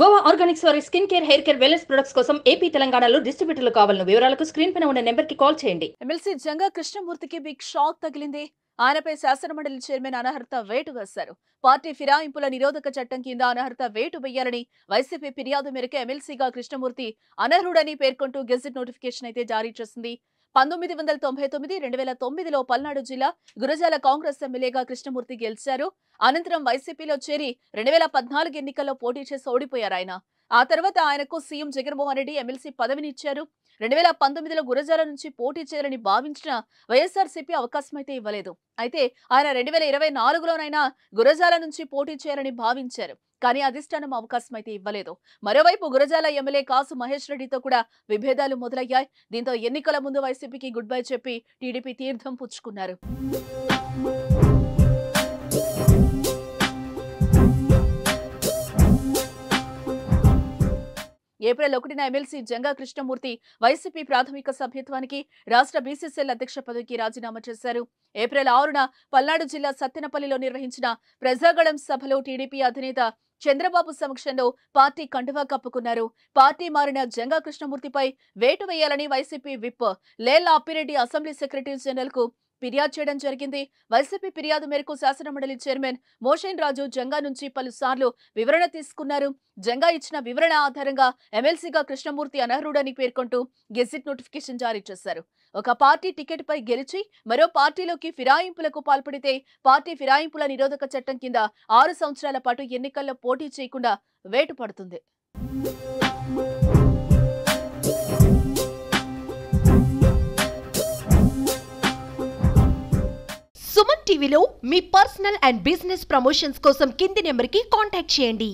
Goa Organics వారి skin care, hair care, wellness products కోసం AP, తెలంగాణలో డిస్ట్రిబ్యూటర్లు కావాలను వివరాలకు స్క్రీన్ పైన ఉన్న నెంబర్కి కాల్ చేయండి. ఎమ్మెల్సీ జంగా కృష్ణమూర్తికి బిగ్ షాక్ తగిలింది. ఆయనపై శాసనమండలి చైర్మన్ అనర్హత వేటు వేశారు. పార్టీ ఫిరాయింపుల నిరోధక చట్టం కింద అనర్హత వేటు వేయాలని వైసీపీ ఫిర్యాదు మేరకు ఎమ్మెల్సీగా కృష్ణమూర్తి అనర్హుడని పేర్కొంటూ గెజిట్ నోటిఫికేషన్ అయితే జారీ చేసింది. 1999-2009లో పల్నాడు జిల్లా గురజాల కాంగ్రెస్ ఎమ్మెల్యేగా కృష్ణమూర్తి గెలిచారు. అనంతరం వైసీపీలో చేరి 2014 ఎన్నికల్లో పోటీ చేసి ఓడిపోయారు ఆయన. ఆ తర్వాత ఆయనకు సీఎం జగన్మోహన్ రెడ్డి ఎమ్మెల్సీ పదవిని ఇచ్చారు. 2019లో గురజాల నుంచి పోటీ చేయాలని భావించిన వైఎస్ఆర్సీపీ అవకాశం అయితే ఇవ్వలేదు. అయితే ఆయన 2024లోనైనా గురజాల నుంచి పోటీ చేయాలని భావించారు. కానీ అధిష్టానం అవకాశం అయితే ఇవ్వలేదు. మరోవైపు గురజాల ఎమ్మెల్యే కాసు మహేష్ రెడ్డితో కూడా విభేదాలు మొదలయ్యాయి. దీంతో ఎన్నికల ముందు వైసీపీకి గుడ్ బై చెప్పి టీడీపీ తీర్థం పుచ్చుకున్నారు. ఏప్రిల్ 1న ఎమ్మెల్సీ జంగా కృష్ణమూర్తి వైసీపీ ప్రాథమిక సభ్యత్వానికి, రాష్ట్ర బీసీసీఎల్ అధ్యక్ష పదవికి రాజీనామా చేశారు. ఏప్రిల్ 6న పల్నాడు జిల్లా సత్తెనపల్లిలో నిర్వహించిన ప్రజాగళం సభలో టీడీపీ అధినేత చంద్రబాబు సమక్షంలో పార్టీ కండువా కప్పుకున్నారు. పార్టీ మారిన జంగా కృష్ణమూర్తిపై వేటు వేయాలని YCP whip Lella Appireddy assembly secretary general కు ఫిర్యాదు చేయడం జరిగింది. వైసీపీ ఫిర్యాదు మేరకు శాసనమండలి చైర్మన్ మోషన్ రాజు జంగా నుంచి పలుసార్లు వివరణ తీసుకున్నారు. జంగా ఇచ్చిన వివరణ ఆధారంగా ఎమ్మెల్సీగా కృష్ణమూర్తి అనర్హుడని పేర్కొంటూ గెజిట్ నోటిఫికేషన్ జారీ చేశారు. ఒక పార్టీ టికెట్ పై గెలిచి మరో పార్టీలోకి ఫిరాయింపులకు పాల్పడితే పార్టీ ఫిరాయింపుల నిరోధక చట్టం కింద 6 సంవత్సరాల పాటు ఎన్నికల్లో పోటీ చేయకుండా వేటు పడుతుంది. సుమన్ టీవీలో మీ పర్సనల్ అండ్ బిజినెస్ ప్రమోషన్స్ కోసం కింది నెంబర్కి కాంటాక్ట్ చేయండి.